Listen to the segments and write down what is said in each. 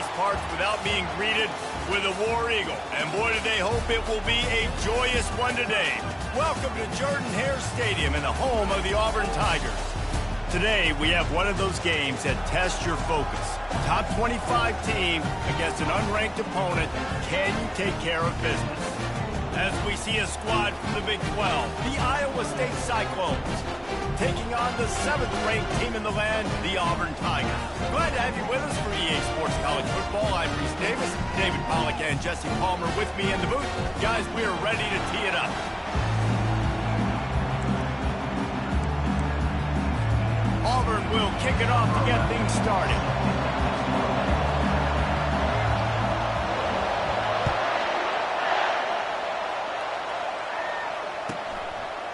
these parts without being greeted with a War Eagle. And boy, do they hope it will be a joyous one today. Welcome to Jordan-Hare Stadium and the home of the Auburn Tigers. Today, we have one of those games that tests your focus. Top 25 team against an unranked opponent. Can you take care of business? As we see a squad from the Big 12, the Iowa State Cyclones, taking on the 7th-ranked team in the land, the Auburn Tigers. Glad to have you with us for EA Sports College Football. I'm Reese Davis, David Pollack, and Jesse Palmer with me in the booth. Guys, we are ready to tee it up. Auburn will kick it off to get things started.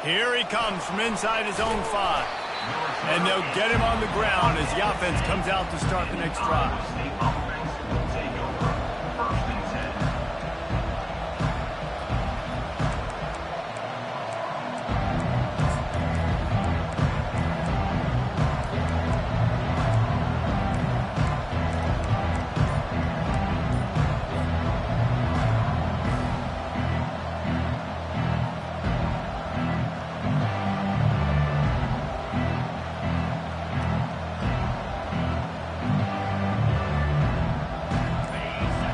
Here he comes from inside his own 5. And they'll get him on the ground as the offense comes out to start the next drive.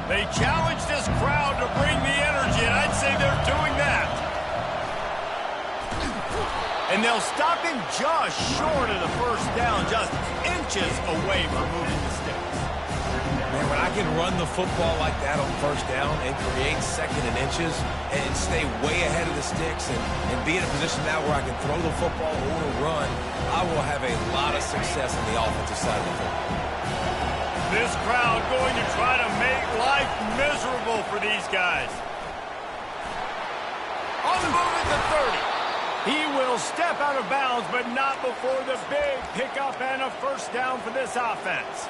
They challenge this crowd to bring the energy, and I'd say they're doing that. And they'll stop him just short of the first down, just inches away from moving the sticks. Man, when I can run the football like that on first down and create second and inches and stay way ahead of the sticks and be in a position now where I can throw the football or run, I will have a lot of success on the offensive side of the football. This crowd going to try to make life miserable for these guys. On the move at the 30. He will step out of bounds, but not before the big pickup and a first down for this offense.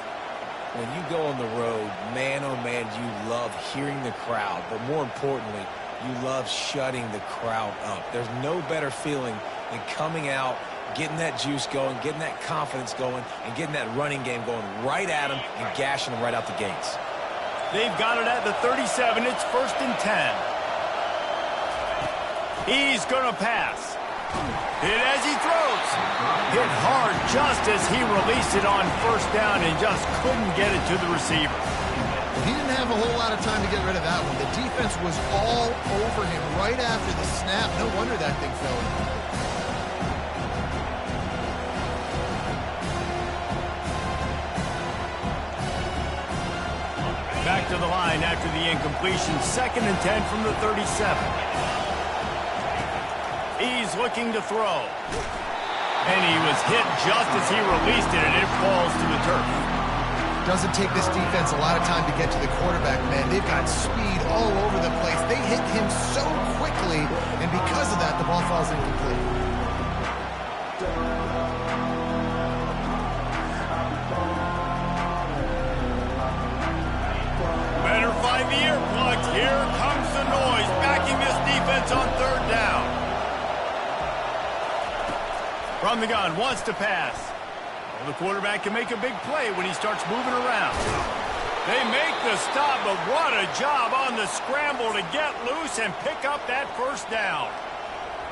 When you go on the road, man, oh man, you love hearing the crowd. But more importantly, you love shutting the crowd up. There's no better feeling than coming out, getting that juice going, getting that confidence going, and getting that running game going right at them and gashing them right out the gates. They've got it at the 37. It's 1st and 10. He's going to pass. Hit as he throws. Hit hard just as he released it on first down and just couldn't get it to the receiver. He didn't have a whole lot of time to get rid of that one. The defense was all over him right after the snap. No wonder that thing fell. Back to the line after the incompletion. 2nd and 10 from the 37. He's looking to throw. And he was hit just as he released it, and it falls to the turf. Doesn't take this defense a lot of time to get to the quarterback, man. They've got speed all over the place. They hit him so quickly, and because of that, the ball falls incomplete. Better find the earplugs. Here comes the noise, backing this defense on 3rd down. From the gun, wants to pass. Well, the quarterback can make a big play when he starts moving around. They make the stop, but what a job on the scramble to get loose and pick up that first down.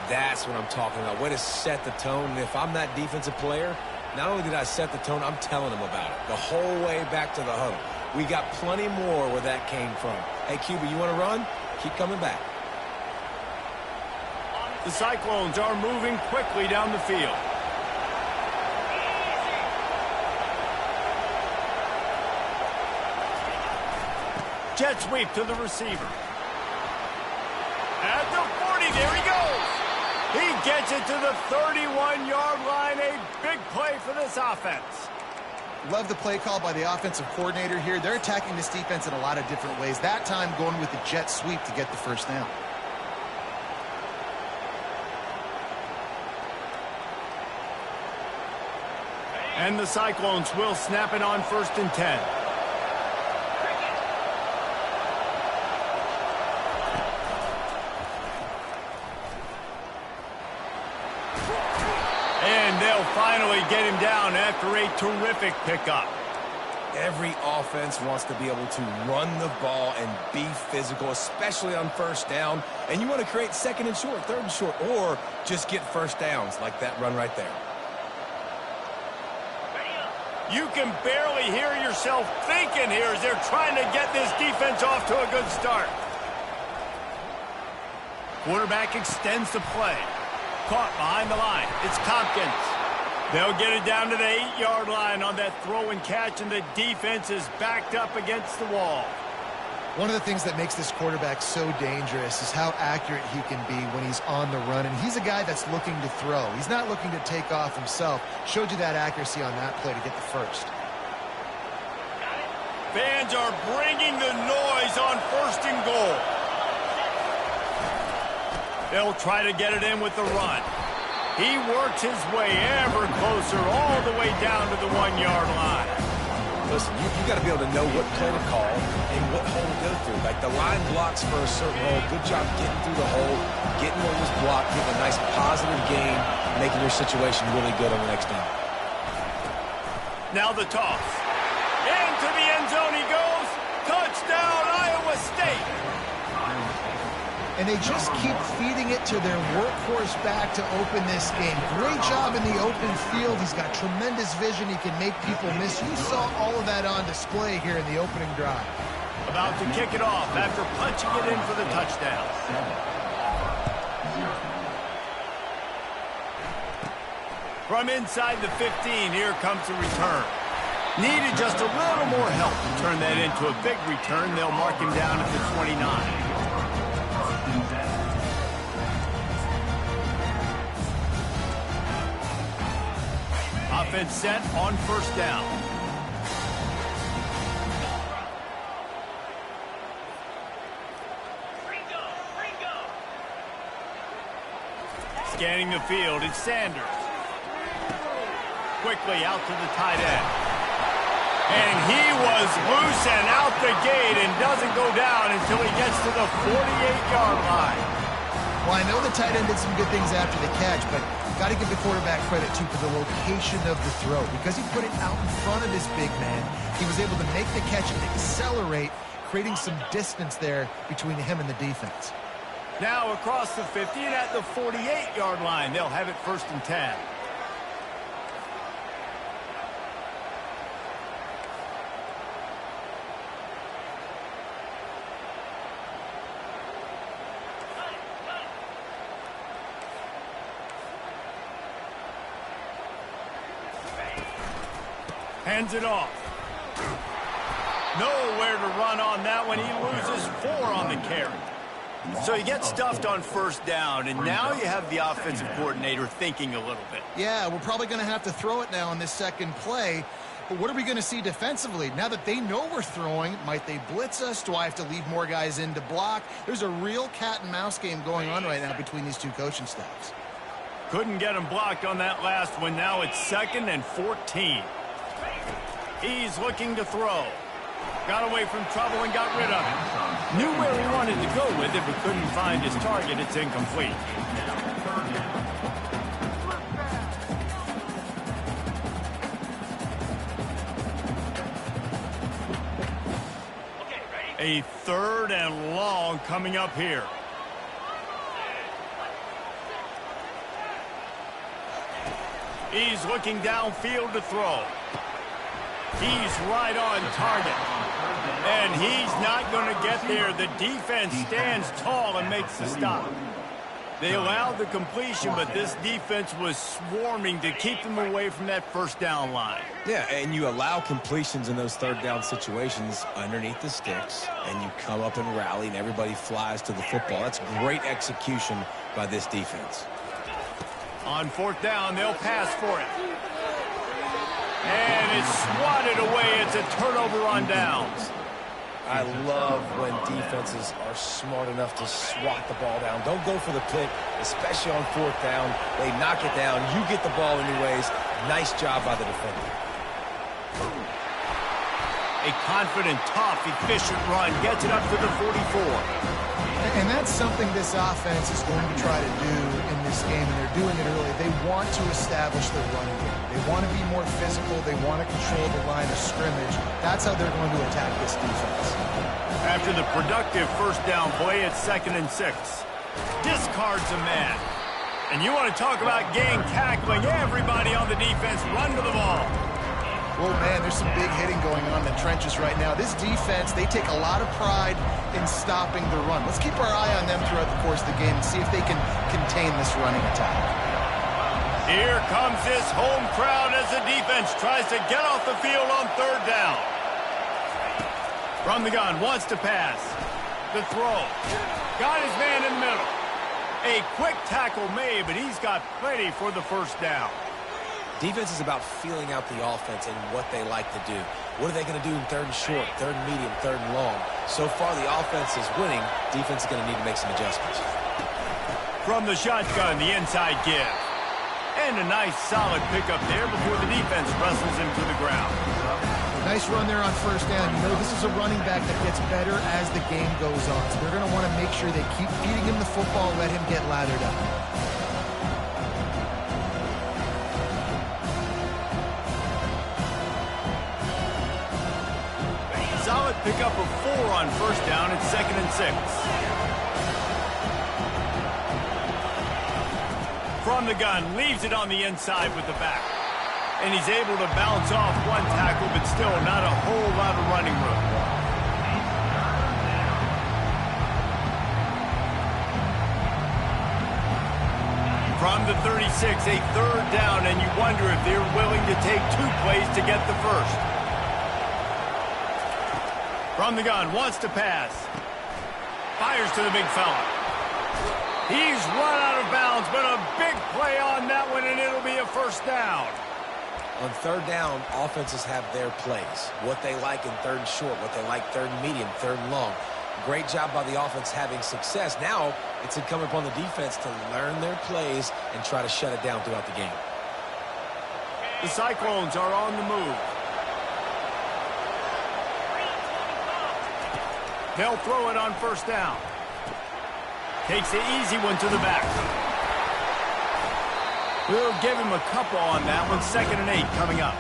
That's what I'm talking about. Way to set the tone. And if I'm that defensive player, not only did I set the tone, I'm telling them about it the whole way back to the huddle. We got plenty more where that came from. Hey, QB, you want to run? Keep coming back. The Cyclones are moving quickly down the field. Jet sweep to the receiver. At the 40, there he goes. He gets it to the 31-yard line. A big play for this offense. Love the play call by the offensive coordinator here. They're attacking this defense in a lot of different ways. That time going with the jet sweep to get the first down. And the Cyclones will snap it on 1st and 10. And they'll finally get him down after a terrific pickup. Every offense wants to be able to run the ball and be physical, especially on first down. And you want to create second and short, third and short, or just get first downs like that run right there. You can barely hear yourself thinking here as they're trying to get this defense off to a good start. Quarterback extends the play. Caught behind the line. It's Tompkins. They'll get it down to the 8-yard line on that throw and catch, and the defense is backed up against the wall. One of the things that makes this quarterback so dangerous is how accurate he can be when he's on the run. And he's a guy that's looking to throw. He's not looking to take off himself. Showed you that accuracy on that play to get the first. Fans are bringing the noise on 1st and goal. They'll try to get it in with the run. He works his way ever closer all the way down to the 1-yard line. Listen, you got to be able to know what play to call and what hole to go through. Like the line blocks for a certain hole. Good job getting through the hole, getting what was blocked, getting a nice positive gain, making your situation really good on the next down. Now the toss. Into the end zone he goes. Touchdown, Iowa State. And they just keep feeding it to their workhorse back to open this game. Great job in the open field. He's got tremendous vision. He can make people miss. You saw all of that on display here in the opening drive. About to kick it off after punching it in for the touchdown. From inside the 15, here comes the return. Needed just a little more help to turn that into a big return. They'll mark him down at the 29. Offense set on 1st down. Scanning the field, it's Sanders. Quickly out to the tight end. And he was loose and out the gate and doesn't go down until he gets to the 48-yard line. Well, I know the tight end did some good things after the catch, but got to give the quarterback credit, too, for the location of the throw. Because he put it out in front of his big man, he was able to make the catch and accelerate, creating some distance there between him and the defense. Now across the 50 and at the 48-yard line, they'll have it 1st and 10. Hands it off. Nowhere to run on that one. He loses 4 on the carry. So you get stuffed on 1st down, and now you have the offensive coordinator thinking a little bit. Yeah, we're probably going to have to throw it now on this second play. But what are we going to see defensively? Now that they know we're throwing, might they blitz us? Do I have to leave more guys in to block? There's a real cat-and-mouse game going on right now between these two coaching staffs. Couldn't get him blocked on that last one. Now it's 2nd and 14. He's looking to throw. Got away from trouble and got rid of it. Knew where he wanted to go with it, but couldn't find his target. It's incomplete. A 3rd and long coming up here. He's looking downfield to throw. He's right on target. And he's not going to get there. The defense stands tall and makes the stop. They allowed the completion, but this defense was swarming to keep them away from that 1st down line. Yeah, and you allow completions in those 3rd down situations underneath the sticks, and you come up and rally, and everybody flies to the football. That's great execution by this defense. On 4th down, they'll pass for it. And it's swatted away. It's a turnover on downs. I love when defenses are smart enough to swat the ball down. Don't go for the pick, especially on 4th down. They knock it down. You get the ball anyways. Nice job by the defender. A confident, tough, efficient run gets it up to the 44. And that's something this offense is going to try to do in this game, and they're doing it early. They want to establish their running game. They want to be more physical. They want to control the line of scrimmage. That's how they're going to attack this defense. After the productive first down play, it's 2nd and 6. Discards a man. And you want to talk about gang tackling. Everybody on the defense run to the ball. Oh, man, there's some big hitting going on in the trenches right now. This defense, they take a lot of pride in stopping the run. Let's keep our eye on them throughout the course of the game and see if they can contain this running attack. Here comes this home crowd as the defense tries to get off the field on 3rd down. From the gun, wants to pass. The throw. Got his man in the middle. A quick tackle made, but he's got plenty for the first down. Defense is about feeling out the offense and what they like to do. What are they going to do in 3rd and short, 3rd and medium, 3rd and long? So far, the offense is winning. Defense is going to need to make some adjustments. From the shotgun, the inside give. And a nice solid pickup there before the defense wrestles him to the ground. Nice run there on 1st down. You know, this is a running back that gets better as the game goes on. So they're going to want to make sure they keep feeding him the football, let him get lathered up. Solid pickup of 4 on 1st down. It's 2nd and 6. From the gun, leaves it on the inside with the back. And he's able to bounce off one tackle, but still not a whole lot of running room. From the 36, a 3rd down, and you wonder if they're willing to take 2 plays to get the first. From the gun, wants to pass. Fires to the big fella. He's run out of bounds, but a big play on that one, and it'll be a first down. On 3rd down, offenses have their plays. What they like in 3rd and short, what they like 3rd and medium, 3rd and long. Great job by the offense having success. Now, it's incumbent upon the defense to learn their plays and try to shut it down throughout the game. The Cyclones are on the move. They'll throw it on 1st down. Takes the easy one to the back. We'll give him a couple on that one. 2nd and 8 coming up.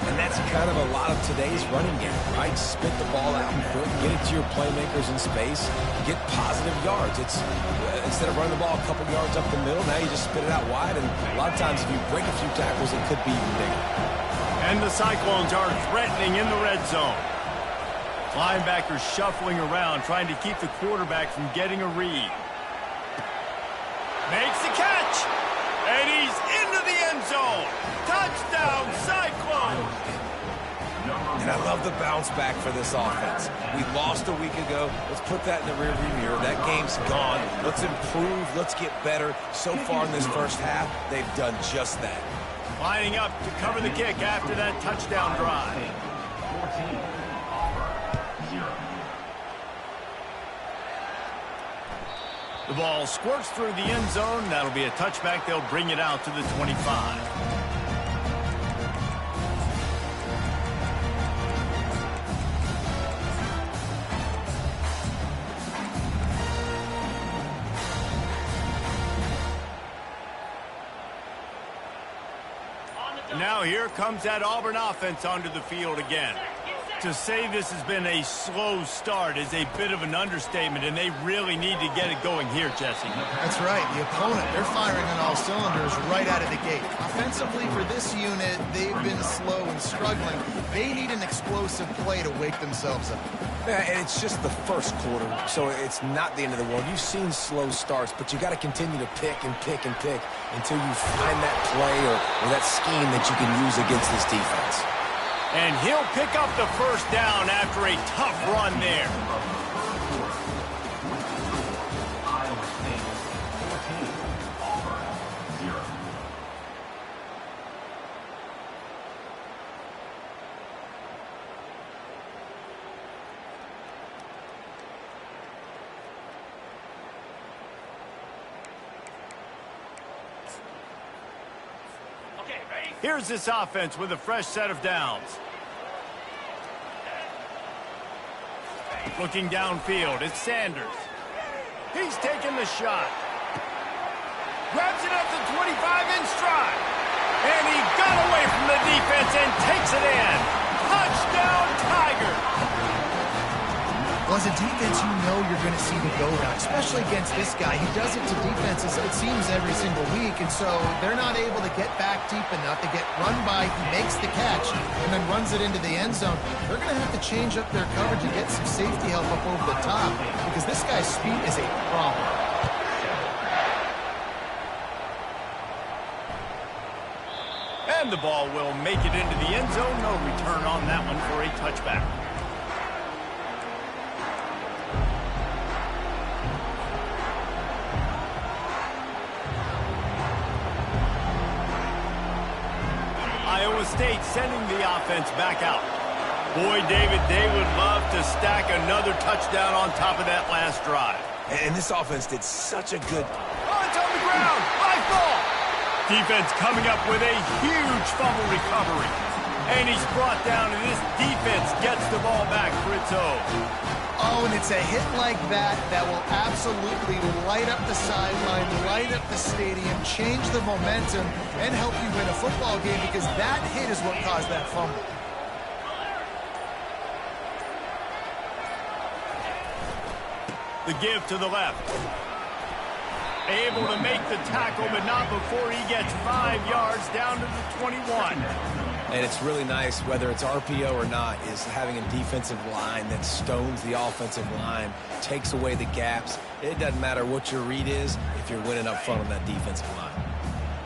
And that's kind of a lot of today's running game, right? Spit the ball out quick, get it to your playmakers in space, get positive yards. It's instead of running the ball a couple yards up the middle, now you just spit it out wide, and a lot of times if you break a few tackles, it could be even bigger. And the Cyclones are threatening in the red zone. Linebackers shuffling around, trying to keep the quarterback from getting a read. Makes the catch! And he's into the end zone. Touchdown, Cyclones! And I love the bounce back for this offense. We lost a week ago. Let's put that in the rearview mirror. That game's gone. Let's improve. Let's get better. So far in this first half, they've done just that. Lining up to cover the kick after that touchdown drive. 14, Auburn, 0. The ball squirts through the end zone. That'll be a touchback. They'll bring it out to the 25. Now here comes that Auburn offense onto the field again. To say this has been a slow start is a bit of an understatement, and they really need to get it going here, Jesse. That's right. The opponent, they're firing on all cylinders right out of the gate. Offensively, for this unit, they've been slow and struggling. They need an explosive play to wake themselves up. Yeah, and it's just the first quarter, so it's not the end of the world. You've seen slow starts, but you got to continue to pick and pick and pick until you find that play or that scheme that you can use against this defense. And he'll pick up the first down after a tough run there. Iowa State, 14, Auburn, 0. Here's this offense with a fresh set of downs. Looking downfield, it's Sanders. He's taking the shot. Grabs it up to 25 in stride. And he got away from the defense and takes it in. Touchdown, Tigers. Well, as a defense, you know you're going to see the go-route, especially against this guy. He does it to defenses, it seems, every single week, and so they're not able to get back deep enough to get run by. He makes the catch and then runs it into the end zone. They're going to have to change up their coverage and get some safety help up over the top because this guy's speed is a problem. And the ball will make it into the end zone. No return on that one for a touchback. Iowa State sending the offense back out. Boy, David, they would love to stack another touchdown on top of that last drive. And this offense did such a good... Oh, it's on the ground. High ball. Defense coming up with a huge fumble recovery. And he's brought down, and this defense gets the ball back for its own. Oh, and it's a hit like that that will absolutely light up the sideline, light up the stadium, change the momentum, and help you win a football game because that hit is what caused that fumble. The give to the left. Able to make the tackle, but not before he gets 5 yards down to the 21. And it's really nice, whether it's RPO or not, is having a defensive line that stones the offensive line, takes away the gaps. It doesn't matter what your read is if you're winning up front on that defensive line.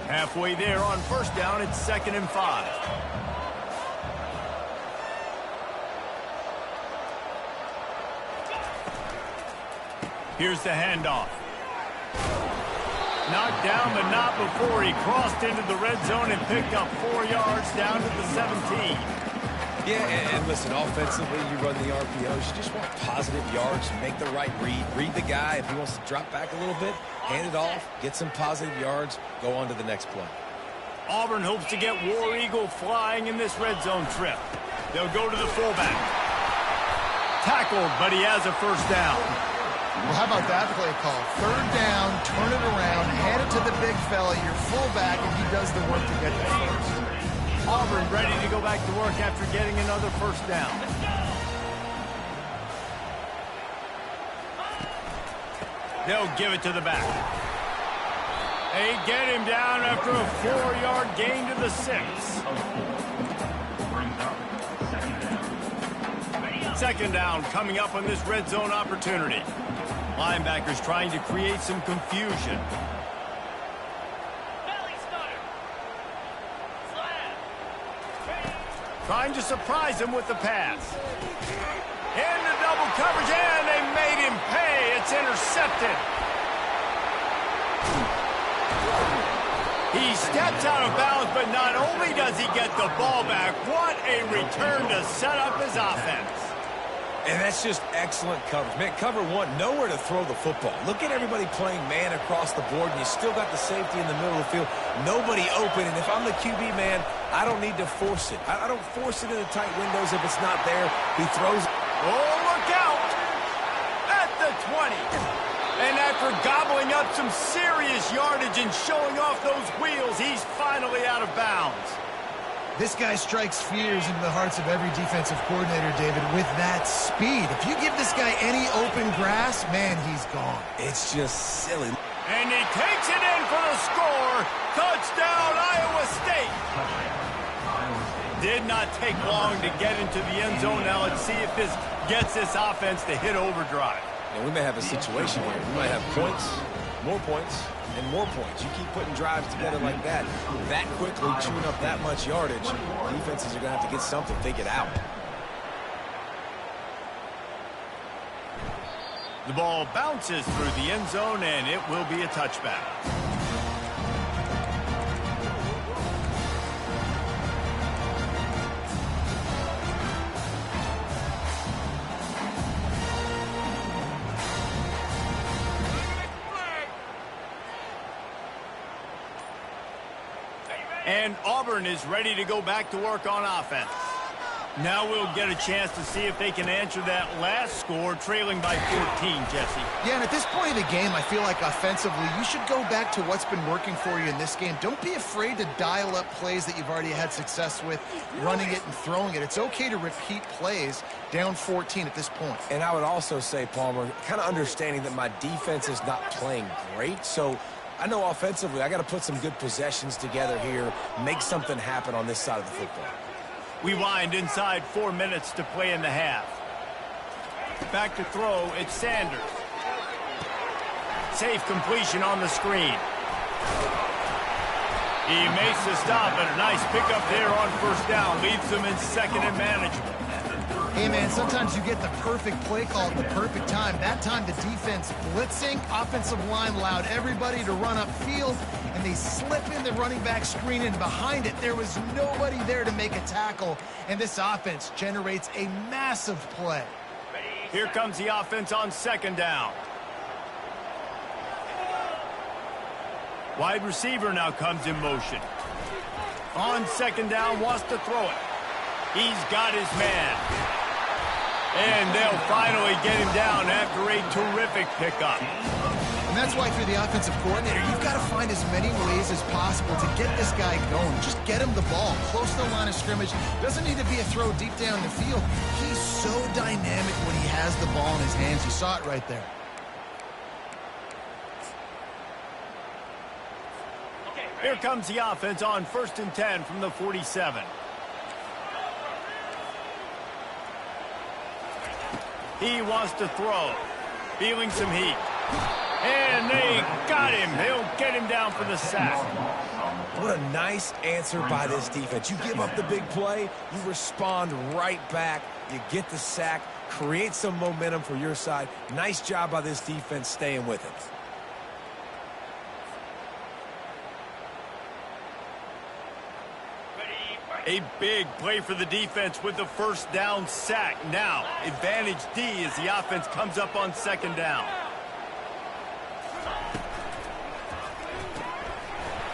Halfway there on first down, it's 2nd and 5. Here's the handoff. Knocked down, but not before he crossed into the red zone and picked up 4 yards down to the 17. Yeah, and listen, offensively, you run the RPOs. You just want positive yards, make the right read. Read the guy. If he wants to drop back a little bit, hand it off, get some positive yards, go on to the next play. Auburn hopes to get War Eagle flying in this red zone trip. They'll go to the fullback. Tackled, but he has a first down. Well, how about that play call? 3rd down, turn it around, hand it to the big fella, your fullback, and he does the work to get that first. Auburn ready to go back to work after getting another first down. They'll give it to the back. They get him down after a 4-yard gain to the 6. Second down coming up on this red zone opportunity. Linebackers trying to create some confusion. Trying to surprise him with the pass. Into double coverage, and they made him pay. It's intercepted. He steps out of bounds, but not only does he get the ball back, what a return to set up his offense. And that's just excellent coverage. Man, cover one, nowhere to throw the football. Look at everybody playing man across the board, and you still got the safety in the middle of the field. Nobody open, and if I'm the QB, man, I don't need to force it. I don't force it in the tight windows if it's not there. He throws it. Oh, look out! At the 20. And after gobbling up some serious yardage and showing off those wheels, he's finally out of bounds. This guy strikes fears into the hearts of every defensive coordinator, David, with that speed. If you give this guy any open grass, man, he's gone. It's just silly. And he takes it in for the score. Touchdown, Iowa State. Did not take long to get into the end zone. Now let's see if this gets this offense to hit overdrive. And we may have a situation here. We might have points, more points, and more points. You keep putting drives together like that quickly, chewing up that much yardage, defenses are going to have to get something figured out. The ball bounces through the end zone, and it will be a touchback. And Auburn is ready to go back to work on offense. Now we'll get a chance to see if they can answer that last score, trailing by 14, Jesse. Yeah, and at this point of the game, I feel like offensively, you should go back to what's been working for you in this game. Don't be afraid to dial up plays that you've already had success with, running it and throwing it. It's okay to repeat plays down 14 at this point. And I would also say, Palmer, kind of understanding that my defense is not playing great, so I know offensively I got to put some good possessions together here, make something happen on this side of the football. We wind inside 4 minutes to play in the half. Back to throw, it's Sanders. Safe completion on the screen. He makes the stop, and a nice pickup there on first down. Leaves them in second and manageable. Hey, man, sometimes you get the perfect play call at the perfect time. That time the defense blitzing, offensive line allowed everybody to run upfield, and they slip in the running back screen, and behind it there was nobody there to make a tackle, and this offense generates a massive play. Here comes the offense on second down. Wide receiver now comes in motion. On second down, wants to throw it. He's got his man. And they'll finally get him down after a terrific pickup. And that's why, if you're the offensive coordinator, you've got to find as many ways as possible to get this guy going. Just get him the ball close to the line of scrimmage. Doesn't need to be a throw deep down the field. He's so dynamic when he has the ball in his hands. You saw it right there. Here comes the offense on 1st and 10 from the 47. He wants to throw. Feeling some heat. And they got him. They'll get him down for the sack. What a nice answer by this defense. You give up the big play, you respond right back, you get the sack, create some momentum for your side. Nice job by this defense staying with it. A big play for the defense with the first down sack. Now, advantage D as the offense comes up on second down.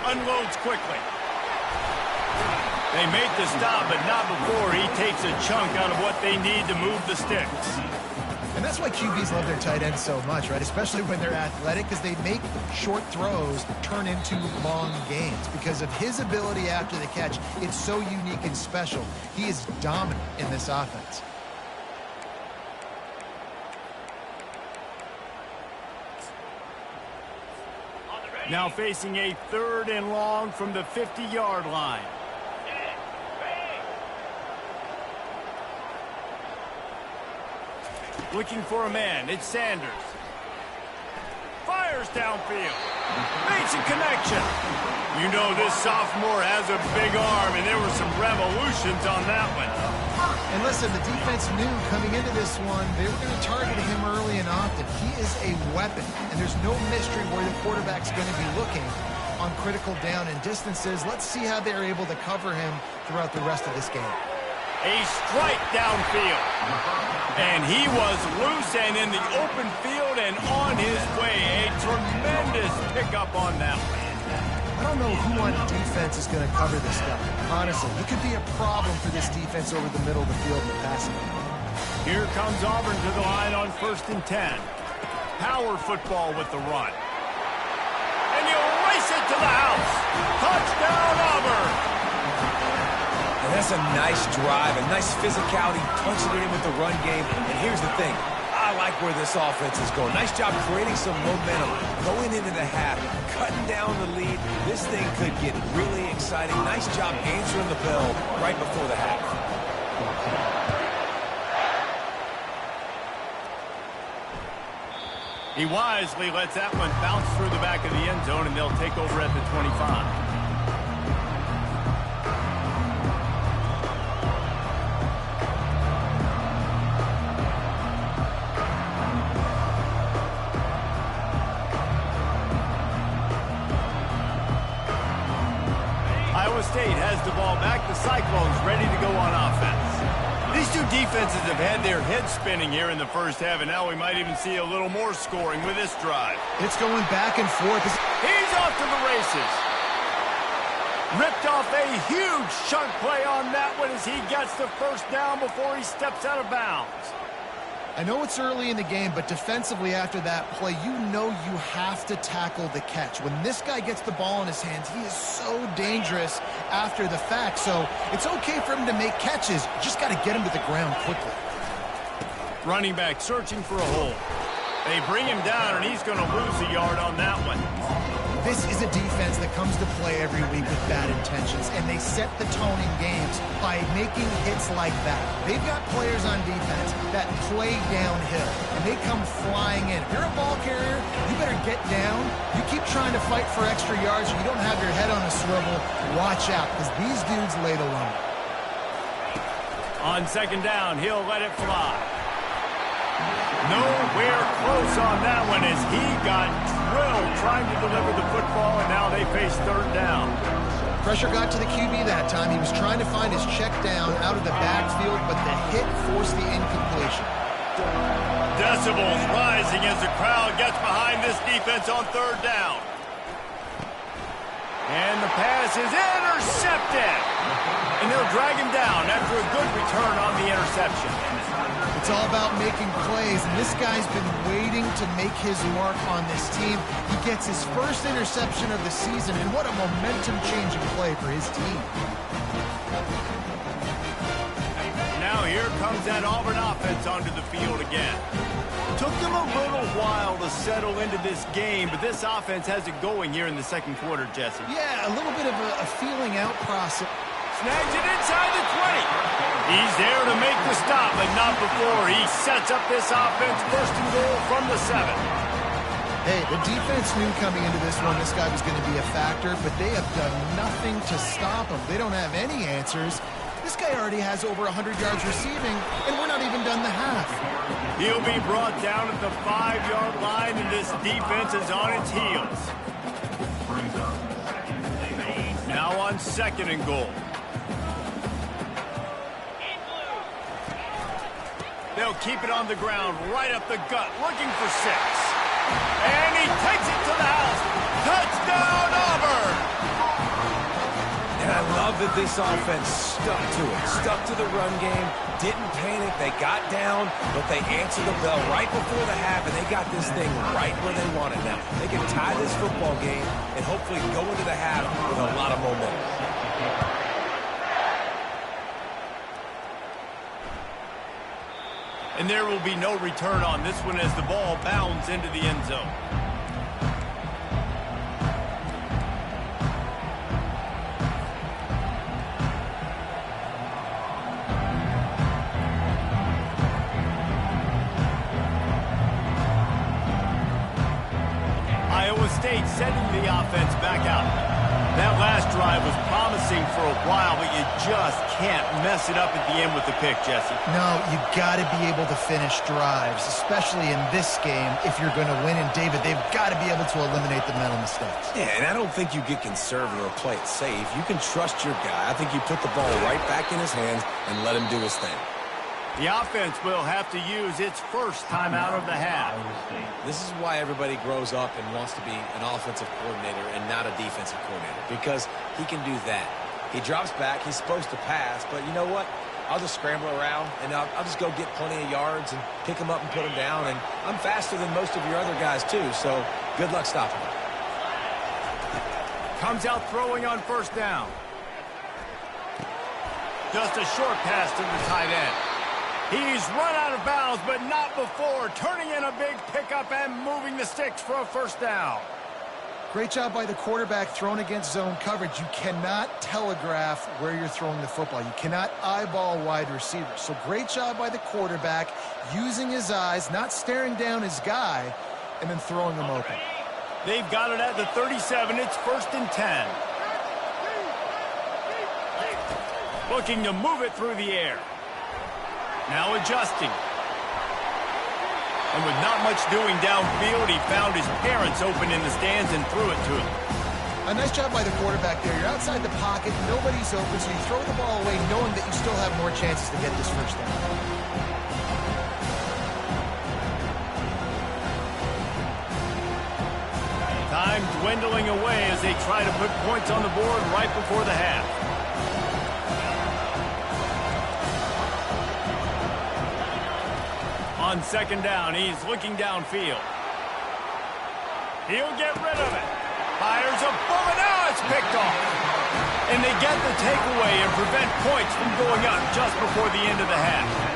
Unloads quickly. They make the stop, but not before he takes a chunk out of what they need to move the sticks. And that's why QBs love their tight ends so much, right? Especially when they're athletic, because they make short throws turn into long gains. Because of his ability after the catch, it's so unique and special. He is dominant in this offense. Now facing a 3rd and long from the 50-yard line. Looking for a man. It's Sanders. Fires downfield. Makes a connection. You know this sophomore has a big arm, and there were some revolutions on that one. And listen, the defense knew coming into this one, they were going to target him early and often. He is a weapon, and there's no mystery where the quarterback's going to be looking on critical down and distances. Let's see how they're able to cover him throughout the rest of this game. A strike downfield. And he was loose and in the open field and on his way. A tremendous pickup on that one. I don't know who on defense is going to cover this guy. Honestly, he could be a problem for this defense over the middle of the field in the passing game. Here comes Auburn to the line on 1st and 10. Power football with the run. And he'll race it to the house. Touchdown, Auburn. And that's a nice drive, a nice physicality, punching it in with the run game. And here's the thing. I like where this offense is going. Nice job creating some momentum, going into the half, cutting down the lead. This thing could get really exciting. Nice job answering the bell right before the half. He wisely lets that one bounce through the back of the end zone, and they'll take over at the 25. State has the ball back. The Cyclones ready to go on offense. These two defenses have had their heads spinning here in the first half, and now we might even see a little more scoring with this drive. It's going back and forth. He's off to the races. Ripped off a huge chunk play on that one as he gets the first down before he steps out of bounds. I know it's early in the game, but defensively after that play, you know you have to tackle the catch. When this guy gets the ball in his hands, he is so dangerous after the fact. So it's okay for him to make catches. You just got to get him to the ground quickly. Running back searching for a hole. They bring him down, and he's going to lose a yard on that one. This is a defense that comes to play every week with bad intentions, and they set the tone in games by making hits like that. They've got players on defense that play downhill, and they come flying in. If you're a ball carrier, you better get down. You keep trying to fight for extra yards, or you don't have your head on a swivel. Watch out, because these dudes lay the line. On second down, he'll let it fly. Nowhere close on that one as he got drilled trying to deliver the football, and now they face third down. Pressure got to the QB that time. He was trying to find his check down out of the backfield, but the hit forced the incompletion. Decibels rising as the crowd gets behind this defense on third down. And the pass is intercepted. And they'll drag him down after a good return on the interception. It's all about making plays, and this guy's been waiting to make his mark on this team. He gets his first interception of the season, and what a momentum-changing play for his team. Now here comes that Auburn offense onto the field again. Took them a little while to settle into this game, but this offense has it going here in the second quarter, Jesse. Yeah, a little bit of a feeling out process. Snags it inside the 20. He's there to make the stop, but not before he sets up this offense first and goal from the 7. Hey, the defense knew coming into this one this guy was going to be a factor, but they have done nothing to stop him. They don't have any answers. This guy already has over 100 yards receiving, and we're not even done the half. He'll be brought down at the 5-yard line, and this defense is on its heels. Now on second and goal. They'll keep it on the ground, right up the gut, looking for 6. And he takes it to the house. Touchdown, Auburn! And I love that this offense stuck to it, stuck to the run game, didn't panic, they got down, but they answered the bell right before the half, and they got this thing right where they want it now. They can tie this football game and hopefully go into the half with a lot of momentum. And there will be no return on this one as the ball bounds into the end zone. Iowa State setting the offense back out. That last drive was promising for a while, but you just can't mess it up at the end with the pick, Jesse. No, you got to be able to finish drives, especially in this game if you're going to win. And, David, they've got to be able to eliminate the mental mistakes. Yeah, and I don't think you get conservative or play it safe. You can trust your guy. I think you put the ball right back in his hands and let him do his thing. The offense will have to use its first timeout of the half. This is why everybody grows up and wants to be an offensive coordinator and not a defensive coordinator, because he can do that. He drops back. He's supposed to pass, but you know what? I'll just scramble around, and I'll just go get plenty of yards and pick him up and put him down, and I'm faster than most of your other guys, too, so good luck stopping him. Comes out throwing on first down. Just a short pass to the tight end. He's run out of bounds, but not before turning in a big pickup and moving the sticks for a first down. Great job by the quarterback thrown against zone coverage. You cannot telegraph where you're throwing the football. You cannot eyeball wide receivers. So great job by the quarterback using his eyes, not staring down his guy, and then throwing him open. They've got it at the 37. It's 1st and 10. Looking to move it through the air. Now adjusting. And with not much doing downfield, he found his parents open in the stands and threw it to him. A nice job by the quarterback there. You're outside the pocket, nobody's open, so you throw the ball away knowing that you still have more chances to get this first down. Time dwindling away as they try to put points on the board right before the half. On second down, he's looking downfield. He'll get rid of it. Fires a bullet. Now it's picked off. And they get the takeaway and prevent points from going up just before the end of the half.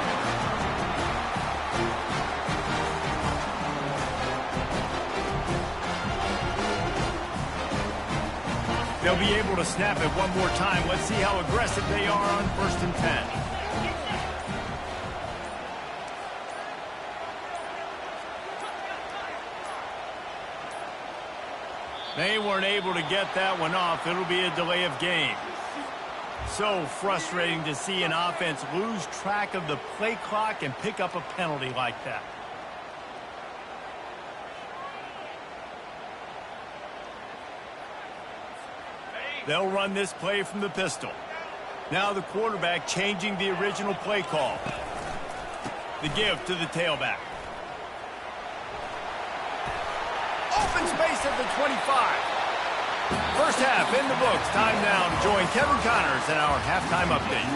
They'll be able to snap it one more time. Let's see how aggressive they are on 1st and 10. They weren't able to get that one off. It'll be a delay of game. So frustrating to see an offense lose track of the play clock and pick up a penalty like that. They'll run this play from the pistol. Now the quarterback changing the original play call. The give to the tailback. Open space at the 25. First half in the books. Time now to join Kevin Connors in our halftime update.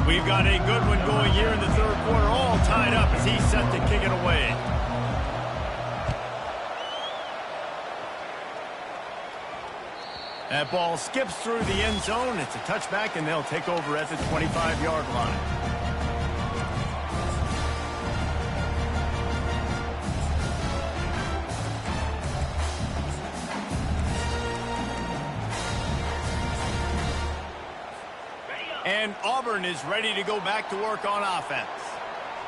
We've got a good one going here in the third quarter, all tied up as he's set to kick it away. That ball skips through the end zone. It's a touchback, and they'll take over at the 25-yard line. And Auburn is ready to go back to work on offense.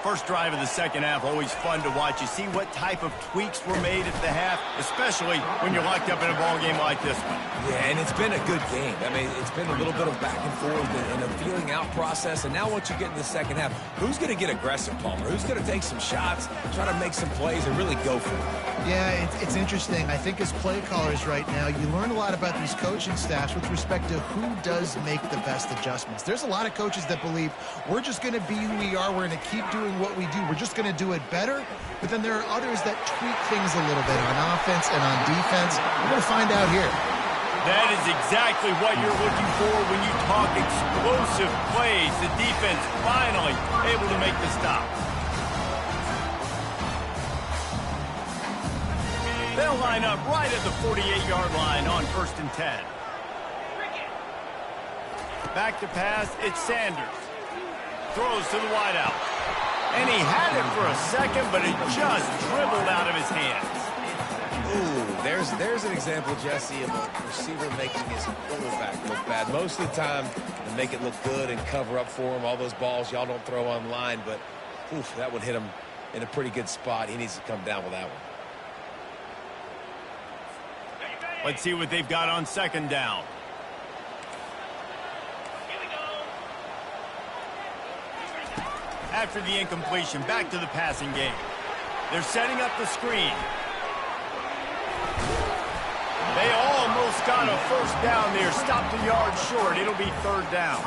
First drive of the second half, always fun to watch. You see what type of tweaks were made at the half, especially when you're locked up in a ball game like this one. Yeah, and it's been a good game. I mean, it's been a little bit of back and forth and a feeling out process. And now once you get in the second half, who's going to get aggressive, Palmer? Who's going to take some shots, try to make some plays, and really go for it? Yeah, it's interesting. I think as play callers right now, you learn a lot about these coaching staffs with respect to who does make the best adjustments. There's a lot of coaches that believe we're just going to be who we are. We're going to keep doing what we do. We're just going to do it better. But then there are others that tweak things a little bit on offense and on defense. We're going to find out here. That is exactly what you're looking for when you talk explosive plays. The defense finally able to make the stop. They'll line up right at the 48-yard line on 1st and 10. Back to pass, it's Sanders. Throws to the wideout. And he had it for a second, but it just dribbled out of his hands. Ooh, there's an example, Jesse, of a receiver making his quarterback look bad. Most of the time, they make it look good and cover up for him. All those balls y'all don't throw online, but oof, that would hit him in a pretty good spot. He needs to come down with that one. Let's see what they've got on second down. After the incompletion, back to the passing game. They're setting up the screen. They almost got a first down there. Stopped a yard short. It'll be 3rd down.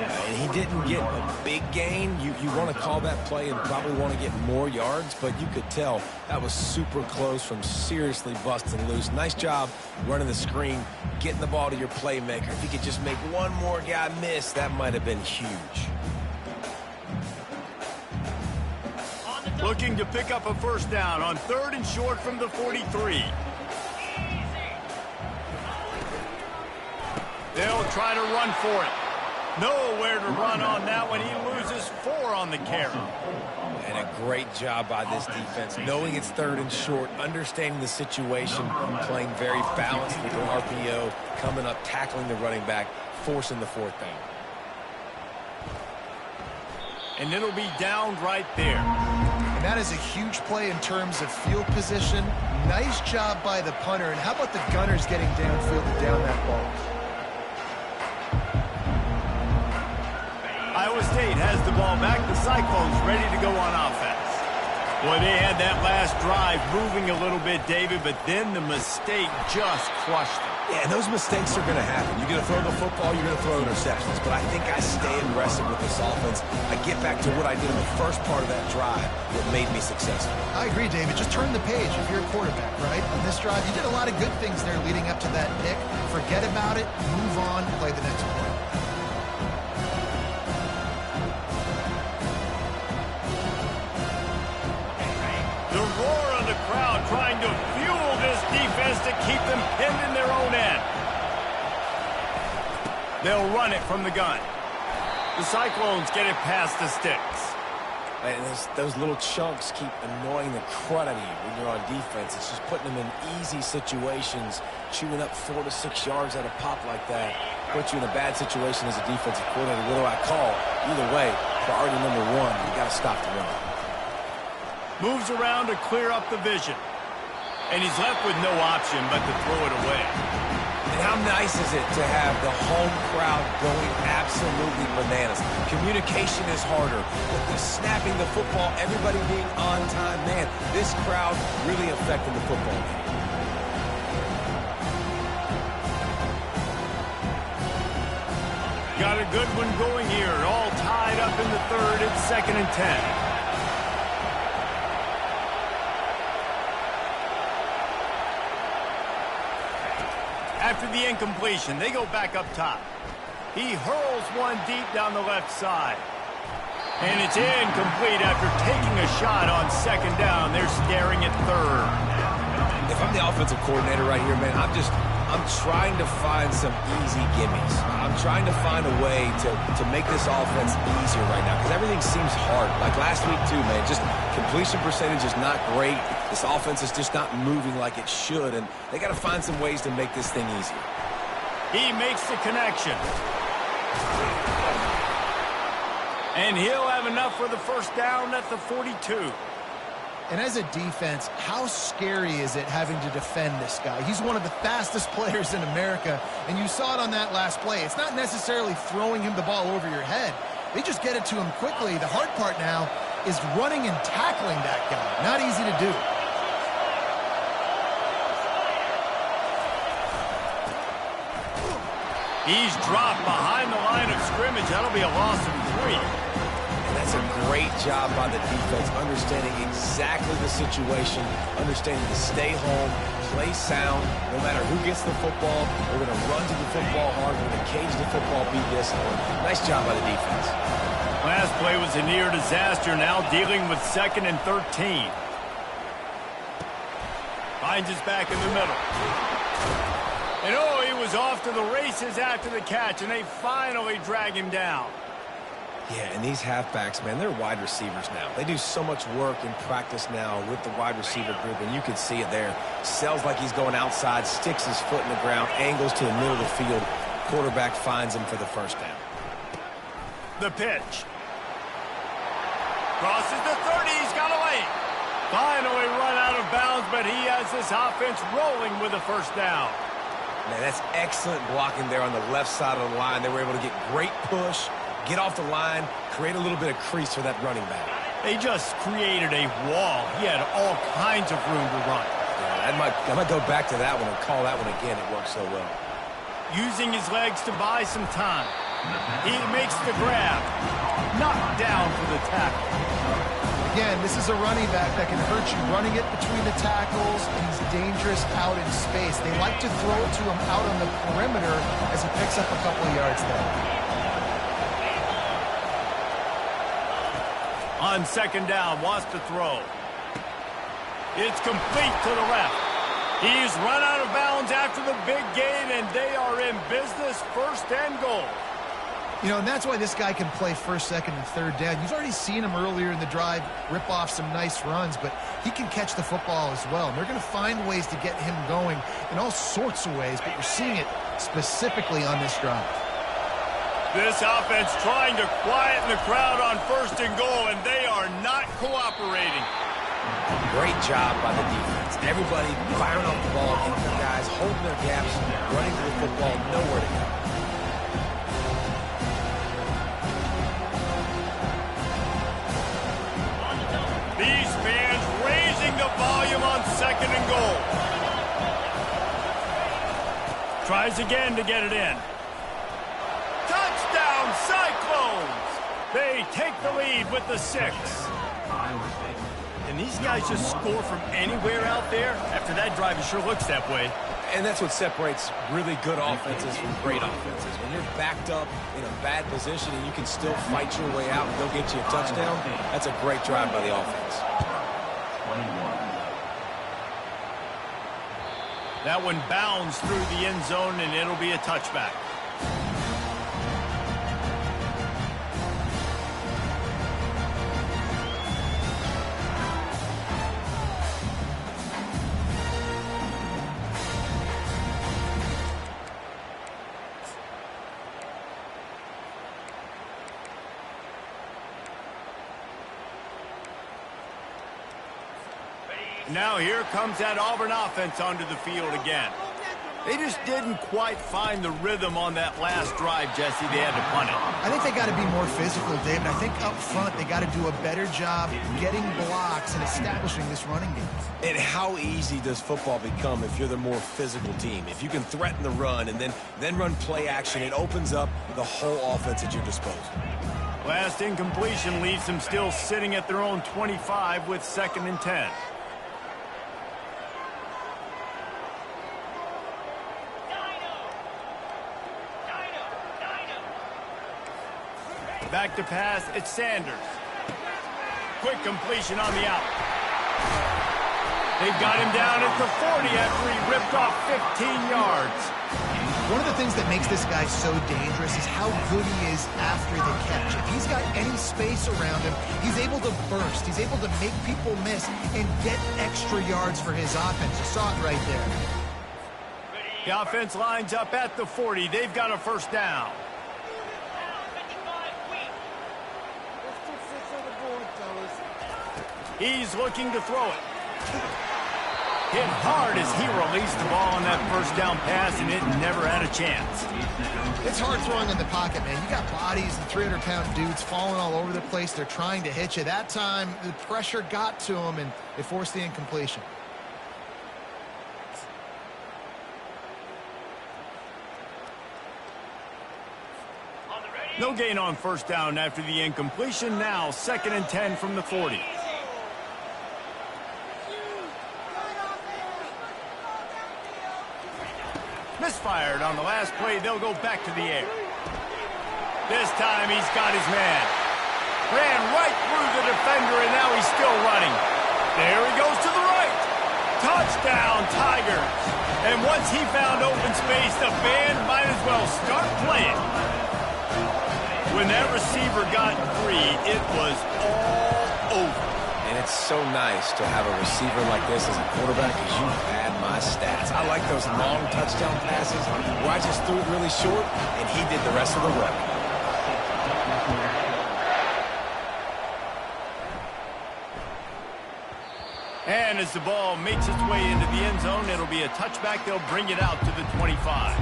And he didn't get a big gain. You want to call that play and probably want to get more yards, but you could tell that was super close from seriously busting loose. Nice job running the screen, getting the ball to your playmaker. If he could just make one more guy miss, that might have been huge. Looking to pick up a first down on 3rd and short from the 43. They'll try to run for it. Nowhere to run on that one. He loses 4 on the carry. And a great job by this defense, knowing it's 3rd and short, understanding the situation, playing very balanced with the RPO, coming up, tackling the running back, forcing the 4th down. And it'll be down right there. And that is a huge play in terms of field position. Nice job by the punter. And how about the Gunners getting downfield and down that ball? Iowa State has the ball back. The Cyclones ready to go on offense. Boy, they had that last drive moving a little bit, David, but then the mistake just crushed them. Yeah, and those mistakes are going to happen. You're going to throw the football, you're going to throw interceptions. But I think I stay aggressive with this offense. I get back to what I did in the first part of that drive, what made me successful. I agree, David. Just turn the page if you're a quarterback, right? On this drive, you did a lot of good things there leading up to that pick. Forget about it, move on, play the next play. The roar of the crowd trying to fuel this defense to keep them pinned in their own end. They'll run it from the gun. The Cyclones get it past the sticks. And those little chunks keep annoying the crud out of you when you're on defense. It's just putting them in easy situations, chewing up 4 to 6 yards at a pop like that. Puts you in a bad situation as a defensive coordinator. What do I call? Either way, priority number one, you got to stop the run. Moves around to clear up the vision. And he's left with no option but to throw it away. And how nice is it to have the home crowd going absolutely bananas? Communication is harder. But the snapping the football, everybody being on time, man, this crowd really affecting the football game. Got a good one going here. All tied up in the third. It's 2nd and 10. After the incompletion, they go back up top. He hurls one deep down the left side. And it's incomplete after taking a shot on 2nd down. They're staring at 3rd. If I'm the offensive coordinator right here, man, I'm trying to find some easy gimmies. I'm trying to find a way to make this offense easier right now because everything seems hard. Like last week, too, man, just completion percentage is not great. This offense is just not moving like it should, and they got to find some ways to make this thing easier. He makes the connection. And he'll have enough for the 1st down at the 42. And as a defense, how scary is it having to defend this guy? He's one of the fastest players in America, and you saw it on that last play. It's not necessarily throwing him the ball over your head. They just get it to him quickly. The hard part now is running and tackling that guy. Not easy to do. He's dropped behind the line of scrimmage. That'll be a loss of 3. And that's a great job by the defense, understanding exactly the situation, understanding to stay home, play sound. No matter who gets the football, we're going to run to the football hard. We're going to cage the football, be disciplined. Nice job by the defense. Last play was a near disaster. Now dealing with 2nd and 13. Finds his back in the middle. And oh, he was off to the races after the catch, and they finally drag him down. Yeah, and these halfbacks, man, they're wide receivers now. They do so much work in practice now with the wide receiver group, and you can see it there. Sells like he's going outside, sticks his foot in the ground, angles to the middle of the field. Quarterback finds him for the 1st down. The pitch. Crosses the 30. He's got away. Finally run out of bounds, but he has this offense rolling with a 1st down. Man, that's excellent blocking there on the left side of the line. They were able to get great push, get off the line, create a little bit of crease for that running back. They just created a wall. He had all kinds of room to run. Yeah, I might go back to that one and call that one again. It worked so well. Using his legs to buy some time. He makes the grab. Knocked down for the tackle. Again, this is a running back that can hurt you running it between the tackles, and he's dangerous out in space. They like to throw it to him out on the perimeter as he picks up a couple of yards there. On 2nd down, wants to throw. It's complete to the left. He's run out of bounds after the big gain, and they are in business, 1st and goal. You know, and that's why this guy can play 1st, 2nd, and 3rd down. You've already seen him earlier in the drive rip off some nice runs, but he can catch the football as well. And they're going to find ways to get him going in all sorts of ways, but you're seeing it specifically on this drive. This offense trying to quieten the crowd on 1st and goal, and they are not cooperating. Great job by the defense. Everybody firing off the ball, hitting the guys, holding their gaps, running to the football, nowhere to go. These fans raising the volume on 2nd and goal. Tries again to get it in. Touchdown, Cyclones! They take the lead with the 6. Iowa State. Can these guys just score from anywhere out there? After that drive, it sure looks that way. And that's what separates really good offenses from great offenses. When you're backed up in a bad position and you can still fight your way out and go get you a touchdown, that's a great drive by the offense. 21. That one bounds through the end zone, and it'll be a touchback. Now here comes that Auburn offense onto the field again. They just didn't quite find the rhythm on that last drive, Jesse. They had to punt it. I think they got to be more physical, David. I think up front they got to do a better job getting blocks and establishing this running game. And how easy does football become if you're the more physical team? If you can threaten the run and then run play action, it opens up the whole offense at your disposal. Last incompletion leaves them still sitting at their own 25 with 2nd and 10. Back to pass, it's Sanders. Quick completion on the out. They've got him down at the 40 after he ripped off 15 yards. One of the things that makes this guy so dangerous is how good he is after the catch. If he's got any space around him, he's able to burst. He's able to make people miss and get extra yards for his offense. You saw it right there. The offense lines up at the 40. They've got a first down. He's looking to throw it. Hit hard as he released the ball on that first down pass, and it never had a chance. It's hard throwing in the pocket, man. You got bodies and 300-pound dudes falling all over the place. They're trying to hit you. That time, the pressure got to him, and it forced the incompletion. No gain on first down after the incompletion. Now 2nd and 10 from the 40. Misfired on the last play. They'll go back to the air. This time he's got his man. Ran right through the defender, and now he's still running. There he goes to the right. Touchdown, Tigers. And once he found open space, the band might as well start playing. When that receiver got free, it was all over. And it's so nice to have a receiver like this as a quarterback because you had my stats. I like those long touchdown passes where I just threw it really short and he did the rest of the work. And as the ball makes its way into the end zone, it'll be a touchback. They'll bring it out to the 25.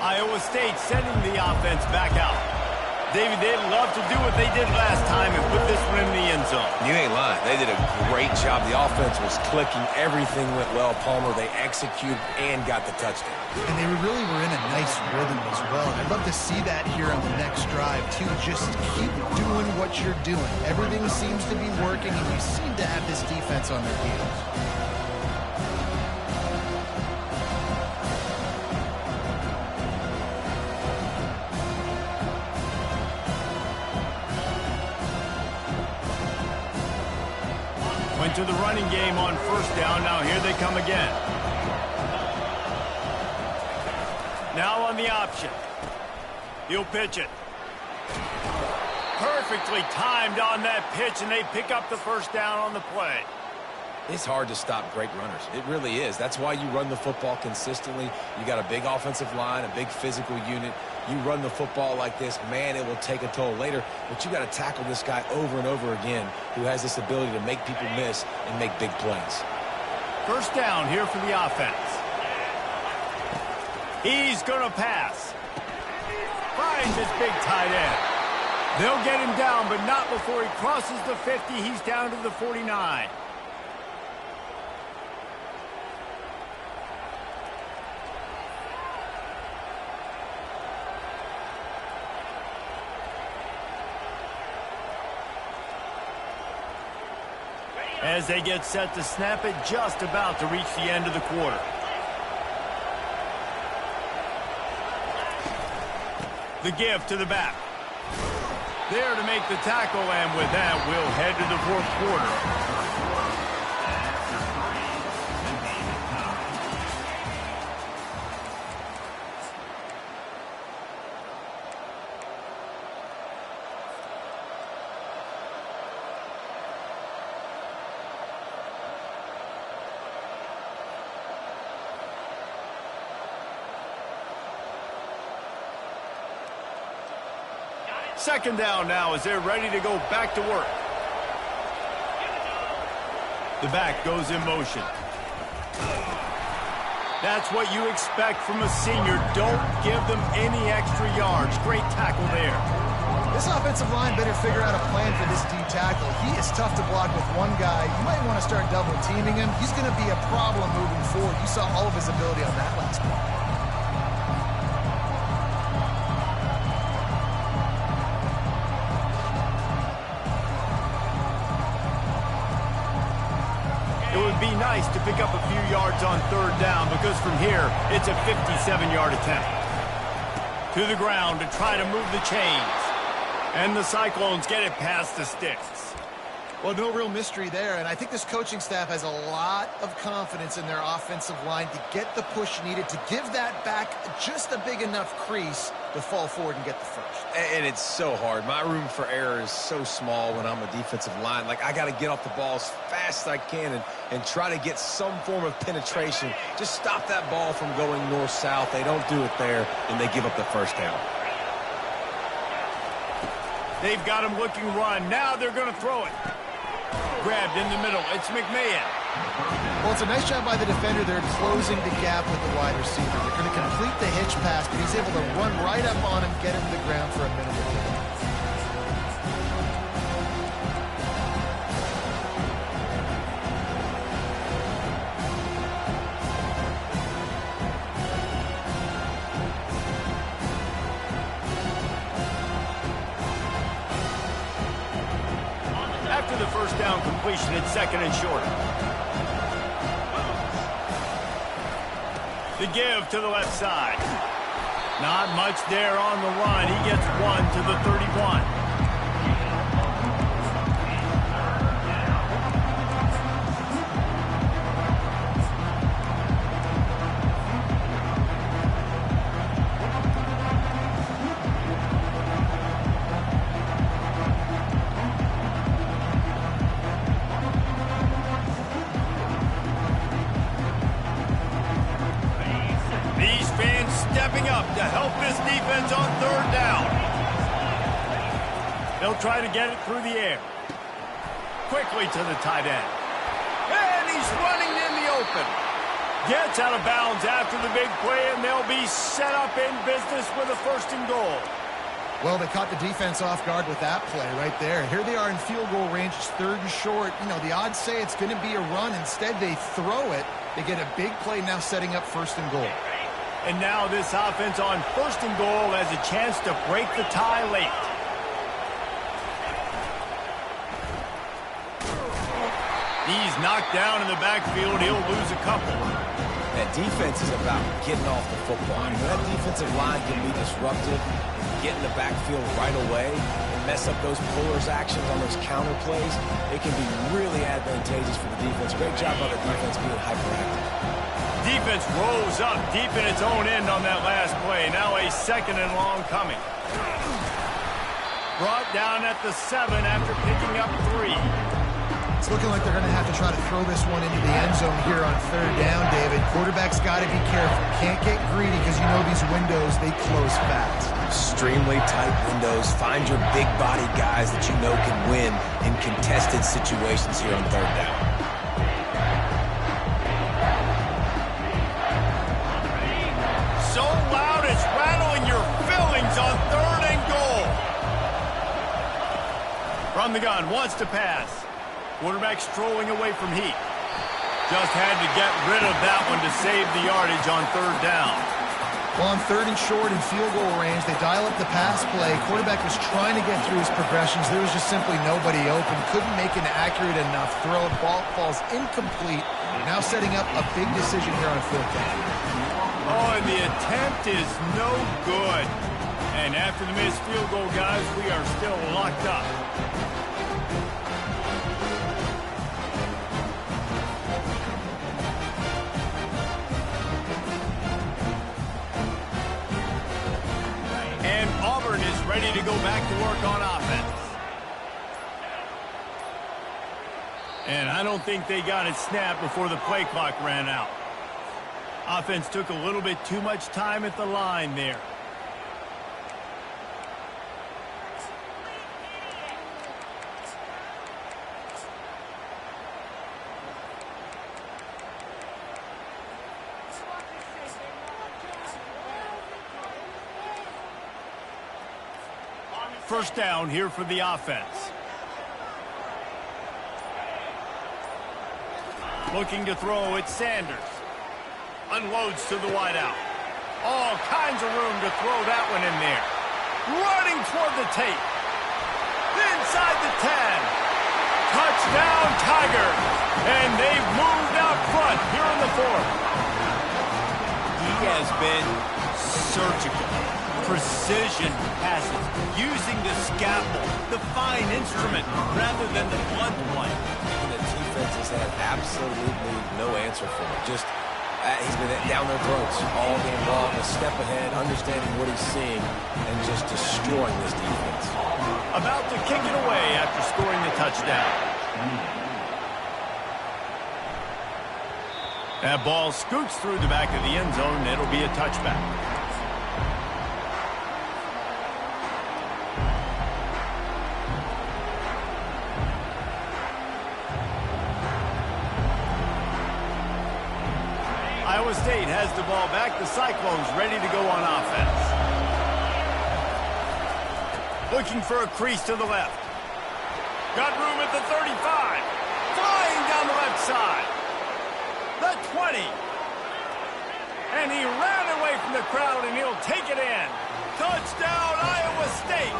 Iowa State sending the offense back out. David, they'd love to do what they did last time and put this one in the end zone. You ain't lying. They did a great job. The offense was clicking. Everything went well. Palmer, they executed and got the touchdown. And they really were in a nice rhythm as well. And I'd love to see that here on the next drive, too. Just keep doing what you're doing. Everything seems to be working, and you seem to have this defense on their heels. Went to the running game on first down. Now here they come again. Now on the option. He'll pitch it. Perfectly timed on that pitch, and they pick up the first down on the play. It's hard to stop great runners. It really is. That's why you run the football consistently. You got a big offensive line, a big physical unit. You run the football like this, man, it will take a toll later. But you got to tackle this guy over and over again who has this ability to make people miss and make big plays. First down here for the offense. He's going to pass. Finds his big tight end. They'll get him down, but not before he crosses the 50. He's down to the 49. As they get set to snap it, just about to reach the end of the quarter. The give to the back. There to make the tackle, and with that, we'll head to the fourth quarter. Second down now as they're ready to go back to work. The back goes in motion. That's what you expect from a senior. Don't give them any extra yards. Great tackle there. This offensive line better figure out a plan for this D tackle. He is tough to block with one guy. You might want to start double teaming him. He's going to be a problem moving forward. You saw all of his ability on that last play. Be nice to pick up a few yards on third down, because from here it's a 57-yard attempt. To the ground to try to move the chains, and the Cyclones get it past the sticks. Well, no real mystery there, and I think this coaching staff has a lot of confidence in their offensive line to get the push needed to give that back just a big enough crease to fall forward and get the first. And it's so hard. My room for error is so small when I'm a defensive line. Like, I got to get off the ball as fast as I can and try to get some form of penetration. Just stop that ball from going north-south. They don't do it there, and they give up the first down. They've got him looking run. Now they're going to throw it. Grabbed in the middle. It's McMahon. Well, it's a nice job by the defender. They're closing the gap with the wide receiver. They're going to complete the hitch pass, but he's able to run right up on him, get him to the ground for a minute or two. After the first down completion, it's second and short. The give to the left side. Not much there on the run. He gets one to the 31. Stepping up to help this defense on third down. They'll try to get it through the air. Quickly to the tight end. And he's running in the open. Gets out of bounds after the big play, and they'll be set up in business with a first and goal. Well, they caught the defense off guard with that play right there. Here they are in field goal range. It's third and short. You know, the odds say it's going to be a run. Instead, they throw it. They get a big play now setting up first and goal. And now this offense on first and goal has a chance to break the tie late. He's knocked down in the backfield. He'll lose a couple. That defense is about getting off the football. I mean, that defensive line can be disruptive, get in the backfield right away, and mess up those pullers actions on those counter plays. It can be really advantageous for the defense. Great job by the defense being hyperactive. Defense rose up deep in its own end on that last play. Now a second and long coming. Brought down at the 7 after picking up 3. It's looking like they're going to have to try to throw this one into the end zone here on third down, David. Quarterback's got to be careful. Can't get greedy because you know these windows, they close fast. Extremely tight windows. Find your big body guys that you know can win in contested situations here on third down. So loud it's rattling your fillings on third and goal. From the gun, wants to pass. Quarterback strolling away from heat. Just had to get rid of that one to save the yardage on third down. Well, on third and short and field goal range, they dial up the pass play. Quarterback was trying to get through his progressions. There was just simply nobody open. Couldn't make an accurate enough throw. Ball falls incomplete. Now setting up a big decision here on fourth down. Oh, and the attempt is no good. And after the missed field goal, guys, we are still locked up. And Auburn is ready to go back to work on offense. And I don't think they got it snapped before the play clock ran out. Offense took a little bit too much time at the line there. First down here for the offense. Looking to throw, it's Sanders. Unloads to the wideout. All kinds of room to throw that one in there. Running toward the tape. Inside the 10. Touchdown, Tigers. And they've moved out front here in the fourth. He has been surgical. Precision passes. Using the scalpel, the fine instrument, rather than the blunt one. And the defense has had absolutely no answer for it. Just he's been down their throats all game long, a step ahead, understanding what he's seeing, and just destroying this defense. About to kick it away after scoring the touchdown. That ball scoots through the back of the end zone, and it'll be a touchback. Iowa State has the ball back. The Cyclones ready to go on offense. Looking for a crease to the left. Got room at the 35. Flying down the left side. The 20. And he ran away from the crowd, and he'll take it in. Touchdown, Iowa State.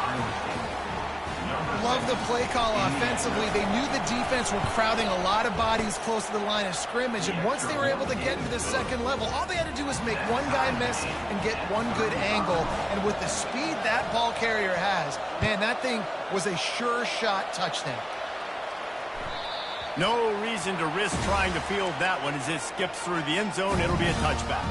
Love the play call offensively. They knew the defense were crowding a lot of bodies close to the line of scrimmage, and once they were able to get into the second level, all they had to do was make one guy miss and get one good angle. And with the speed that ball carrier has, man, that thing was a sure shot touchdown. No reason to risk trying to field that one as it skips through the end zone. It'll be a touchback.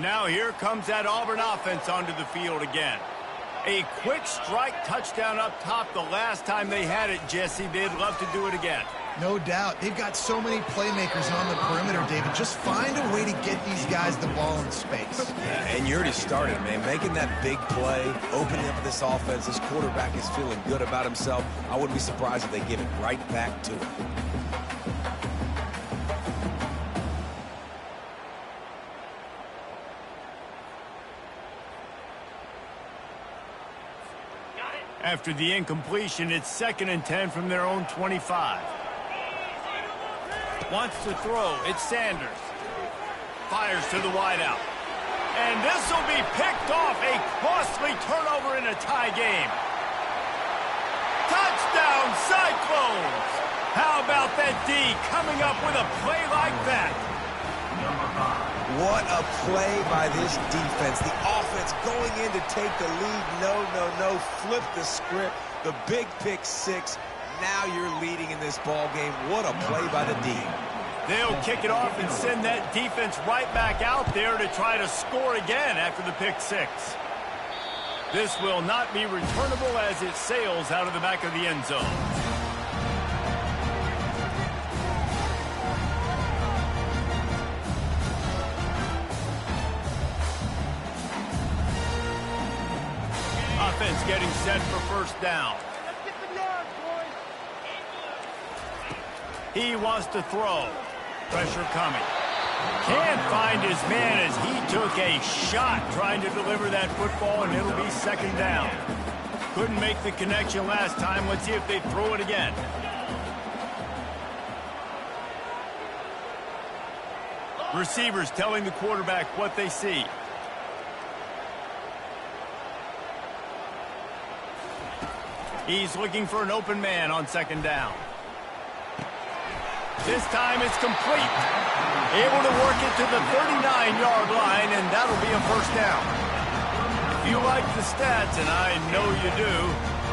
Now here comes that Auburn offense onto the field again. A quick strike touchdown up top the last time they had it, Jesse. They'd love to do it again. No doubt. They've got so many playmakers on the perimeter, David. Just find a way to get these guys the ball in space. Yeah, and you already started, man. Making that big play, opening up this offense. This quarterback is feeling good about himself. I wouldn't be surprised if they give it right back to him. After the incompletion, it's 2nd and 10 from their own 25. Wants to throw. It's Sanders. Fires to the wideout. And this will be picked off. A costly turnover in a tie game. Touchdown, Cyclones! How about that D coming up with a play like that? What a play by this defense. The offense going in to take the lead. No. Flip the script. The big pick six. Now you're leading in this ball game. What a play by the D. They'll kick it off and send that defense right back out there to try to score again after the pick six. This will not be returnable as it sails out of the back of the end zone. Offense getting set for first down. He wants to throw. Pressure coming. Can't find his man as he took a shot trying to deliver that football, and it'll be second down. Couldn't make the connection last time. Let's see if they throw it again. Receivers telling the quarterback what they see. He's looking for an open man on second down. This time it's complete. Able to work it to the 39-yard line, and that'll be a first down. If you like the stats, and I know you do,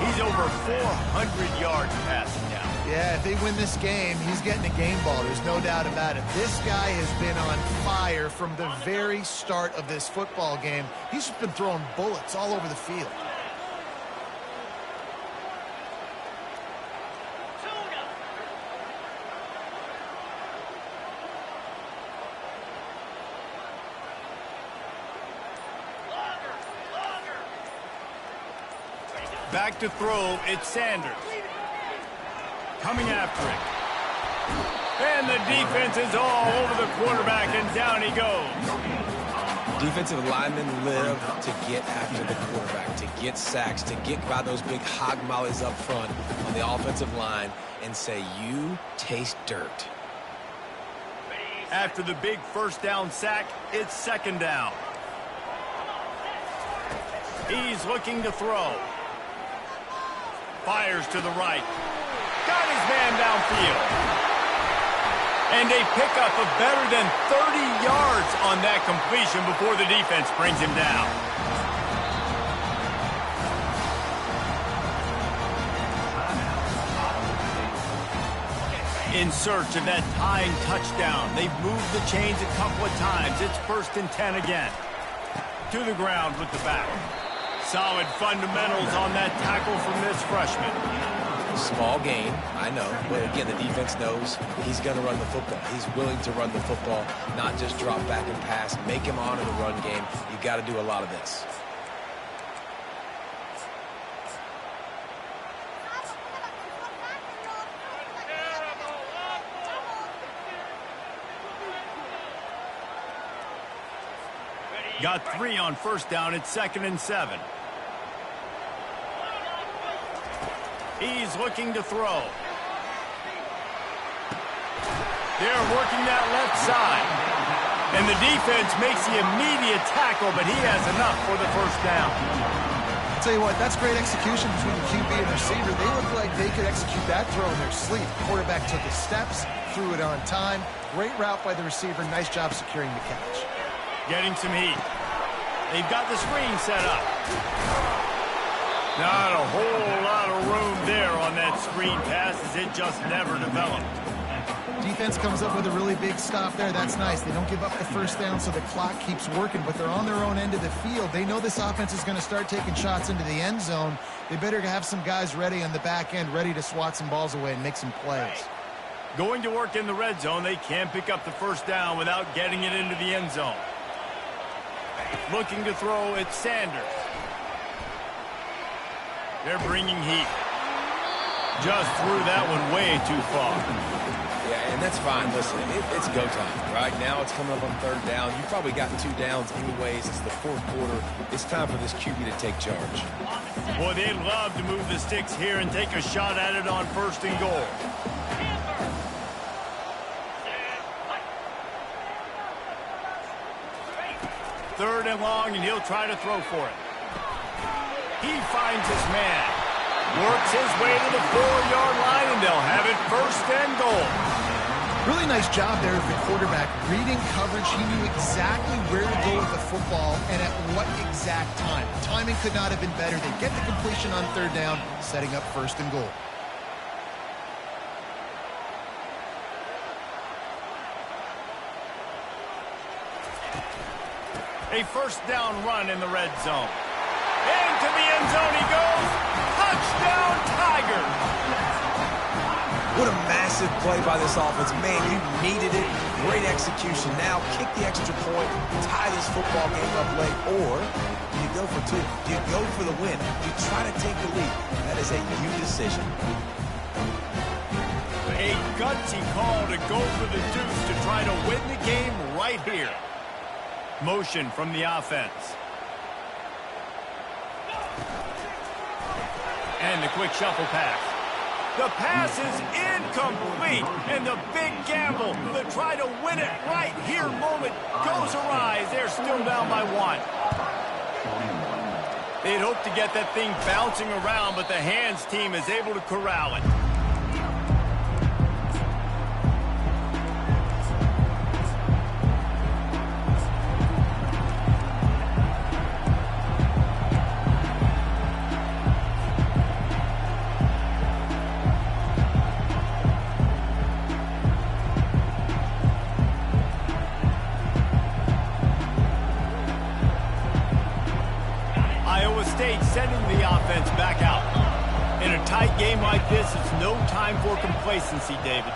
he's over 400 yards passing now. Yeah, if they win this game, he's getting a game ball. There's no doubt about it. This guy has been on fire from the very start of this football game. He's just been throwing bullets all over the field. Back to throw, it's Sanders. Coming after it. And the defense is all over the quarterback, and down he goes. Defensive linemen live to get after the quarterback, to get sacks, to get by those big hog mollies up front on the offensive line and say, you taste dirt. After the big first down sack, it's second down. He's looking to throw. Fires to the right. Got his man downfield. And a pickup of better than 30 yards on that completion before the defense brings him down. In search of that tying touchdown. They've moved the chains a couple of times. It's 1st and 10 again. To the ground with the back. Solid fundamentals on that tackle from this freshman. Small gain, I know. But again, the defense knows he's going to run the football. He's willing to run the football, not just drop back and pass. Make him honor the run game. You got to do a lot of this. Got 3 on first down. It's 2nd and 7. He's looking to throw. They're working that left side. And the defense makes the immediate tackle, but he has enough for the first down. I'll tell you what, that's great execution between the QB and the receiver. They look like they could execute that throw in their sleep. The quarterback took his steps, threw it on time. Great route by the receiver. Nice job securing the catch. Getting some heat. They've got the screen set up. Not a whole lot of room there on that screen pass as it just never developed. Defense comes up with a really big stop there. That's nice. They don't give up the first down, so the clock keeps working, but they're on their own end of the field. They know this offense is going to start taking shots into the end zone. They better have some guys ready on the back end, ready to swat some balls away and make some plays. Going to work in the red zone, they can't pick up the first down without getting it into the end zone. Looking to throw, it's Sanders. They're bringing heat. Just threw that one way too far. Yeah, and that's fine. Listen, it's go time. Right now it's coming up on 3rd down. You've probably gotten 2 downs anyways. It's the 4th quarter. It's time for this QB to take charge. Boy, they'd love to move the sticks here and take a shot at it on 1st and goal. Third and long, and he'll try to throw for it. He finds his man. Works his way to the 4-yard line, and they'll have it 1st and goal. Really nice job there of the quarterback. Reading coverage, he knew exactly where to go with the football and at what exact time. Timing could not have been better. They get the completion on 3rd down, setting up 1st and goal. A first down run in the red zone. Into the end zone he goes. Touchdown, Tigers. What a massive play by this offense. Man, you needed it. Great execution. Now kick the extra point, tie this football game up late, or you you go for two? Do you go for the win? Do you try to take the lead? That is a you decision. A gutsy call to go for the deuce to try to win the game right here. Motion from the offense. And the quick shuffle pass. The pass is incomplete, and the big gamble to try to win it right here moment goes awry. They're still down by 1. They'd hope to get that thing bouncing around, but the hands team is able to corral it. Sending the offense back out. In a tight game like this, it's no time for complacency, David.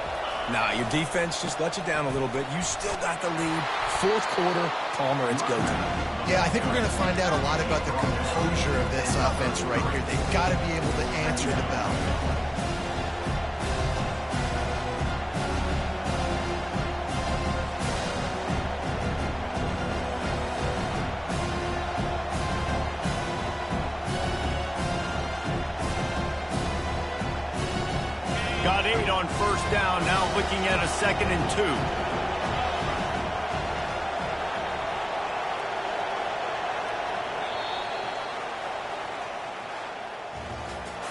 Nah, your defense just let you down a little bit. You still got the lead. Fourth quarter, Palmer, it's go time. Yeah, I think we're going to find out a lot about the composure of this offense right here. They've got to be able to answer the bell. Got 8 on first down, now looking at a 2nd and 2.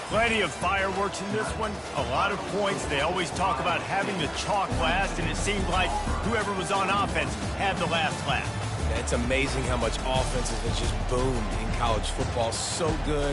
Plenty of fireworks in this one, a lot of points. They always talk about having the chalk last, and it seemed like whoever was on offense had the last laugh. It's amazing how much offense has just boomed in college football. So good.